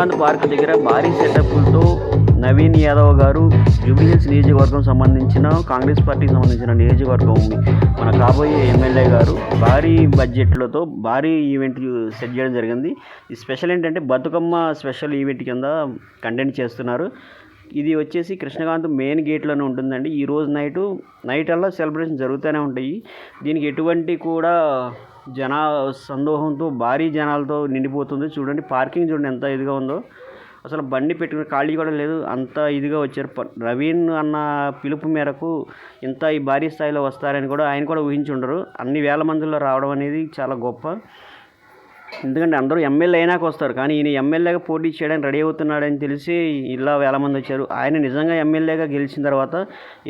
Krishnakanth park దగ్గర భారీ సెటప్లతో నవీన్ యాదవ్ గారు జూబ్లీహిల్స్ నియోజకవర్గం సంబంధించిన కాంగ్రెస్ పార్టీకి సంబంధించిన నియోజకవర్గం మన కాబోయే ఎమ్మెల్యే గారు భారీ బడ్జెట్లతో భారీ ఈవెంట్ సెట్ చేయడం జరిగింది. ఈ స్పెషల్ ఏంటంటే బతుకమ్మ స్పెషల్ ఈవెంట్ కింద కంటెంట్ చేస్తున్నారు. ఇది వచ్చేసి కృష్ణకాంత్ మెయిన్ గేట్లోనే ఉంటుందండి. ఈరోజు నైట్ అలా సెలబ్రేషన్ జరుగుతూనే ఉంటాయి. దీనికి ఎటువంటి కూడా సందోహంతో భారీ జనాలతో నిండిపోతుంది. చూడండి, పార్కింగ్ చూడండి ఎంత ఇదిగా ఉందో. అసలు బండి పెట్టుకుని ఖాళీ కూడా లేదు, అంత ఇదిగా వచ్చారు. నవీన్ అన్న పిలుపు మేరకు ఇంత ఈ భారీ స్థాయిలో వస్తారని కూడా ఆయన కూడా ఊహించి ఉండరు. అన్ని వేల మందిలో రావడం అనేది చాలా గొప్ప. ఎందుకంటే అందరూ ఎమ్మెల్యే అయినాక వస్తారు, కానీ ఈయన ఎమ్మెల్యేగా పోటీ చేయడానికి రెడీ అవుతున్నాడని తెలిసి ఇలా వేల మంది వచ్చారు. ఆయన నిజంగా ఎమ్మెల్యేగా గెలిచిన తర్వాత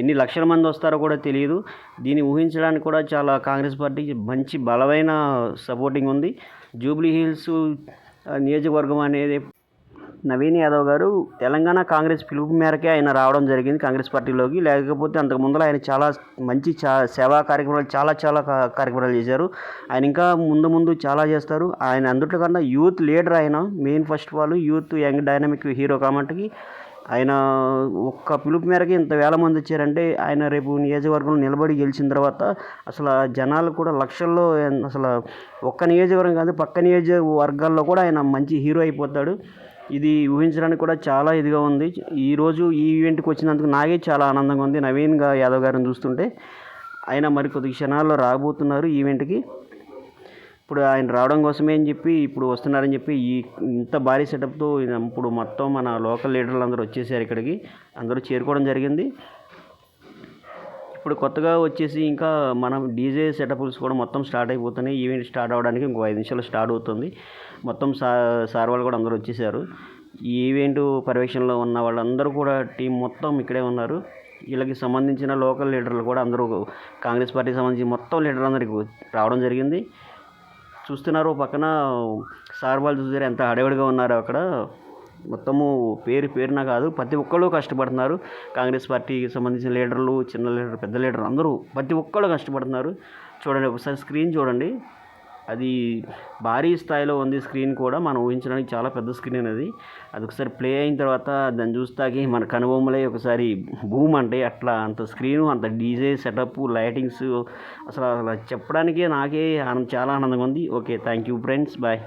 ఎన్ని లక్షల మంది వస్తారో కూడా తెలియదు. దీన్ని ఊహించడానికి కూడా చాలా కాంగ్రెస్ పార్టీకి మంచి బలమైన సపోర్టింగ్ ఉంది. జూబ్లీహిల్స్ నియోజకవర్గం అనేది నవీన్ యాదవ్ గారు తెలంగాణ కాంగ్రెస్ పిలుపు మేరకే ఆయన రావడం జరిగింది కాంగ్రెస్ పార్టీలోకి. లేకపోతే అంతకు ముందర ఆయన చాలా మంచి సేవా కార్యక్రమాలు చాలా కార్యక్రమాలు చేశారు. ఆయన ఇంకా ముందు చాలా చేస్తారు. ఆయన అందుట్లో కన్నా యూత్ లీడర్. ఆయన main first of all youth young dynamic hero కాబట్టి ఆయన ఒక్క పిలుపు మేరకి ఇంత వేల మంది వచ్చారంటే ఆయన రేపు నియోజకవర్గంలో నిలబడి గెలిచిన తర్వాత అసలు జనాలు కూడా లక్షల్లో, అసలు ఒక్క నియోజకవర్గం కాదు పక్క నియోజకవర్గాల్లో కూడా ఆయన మంచి హీరో అయిపోతాడు. ఇది ఊహించడానికి కూడా చాలా ఇదిగా ఉంది. ఈరోజు ఈ ఈవెంట్కి వచ్చినందుకు నాకే చాలా ఆనందంగా ఉంది. నవీన్ యాదవ్ గారిని చూస్తుంటే ఆయన మరికొద్ది క్షణాల్లో రాబోతున్నారు ఈవెంట్కి. ఇప్పుడు ఆయన రావడం కోసమే అని చెప్పి ఇప్పుడు వస్తున్నారని చెప్పి ఇంత భారీ సెటప్తో ఇప్పుడు మొత్తం మన లోకల్ లీడర్లు అందరూ వచ్చేసారు ఇక్కడికి. అందరూ చేరుకోవడం జరిగింది. ఇప్పుడు కొత్తగా వచ్చేసి ఇంకా మనం డీజే సెటప్స్ కూడా మొత్తం స్టార్ట్ అయిపోతున్నాయి. ఈవెంట్ స్టార్ట్ అవ్వడానికి ఇంకో 5 నిమిషాలు స్టార్ట్ అవుతుంది. మొత్తం సార్ వాళ్ళు కూడా అందరూ వచ్చేసారు. ఈ ఈవెంట్ పర్యవేక్షణలో ఉన్న వాళ్ళందరూ కూడా టీం మొత్తం ఇక్కడే ఉన్నారు. వీళ్ళకి సంబంధించిన లోకల్ లీడర్లు కూడా అందరూ కాంగ్రెస్ పార్టీకి సంబంధించి మొత్తం లీడర్లు అందరికీ రావడం జరిగింది. చూస్తున్నారు పక్కన సార్ వాళ్ళు చూసారు ఎంత హడావిడిగా ఉన్నారో అక్కడ. మొత్తము పేరున కాదు, ప్రతి ఒక్కళ్ళు కష్టపడుతున్నారు. కాంగ్రెస్ పార్టీకి సంబంధించిన లీడర్లు, చిన్న లీడర్, పెద్ద లీడర్ అందరూ ప్రతి ఒక్కళ్ళు కష్టపడుతున్నారు. చూడండి ఒకసారి స్క్రీన్ చూడండి, అది భారీ స్థాయిలో ఉంది. స్క్రీన్ కూడా మనం ఊహించడానికి చాలా పెద్ద స్క్రీన్ అది ఒకసారి ప్లే అయిన తర్వాత దాన్ని చూస్తాకి మన కనుబొమ్మలే ఒకసారి బూమ్ అంటే అట్లా అంత స్క్రీను, అంత డీజే సెటప్, లైటింగ్స్ అసలు చెప్పడానికే నాకే చాలా ఆనందంగా ఉంది. Okay, thank you friends, bye.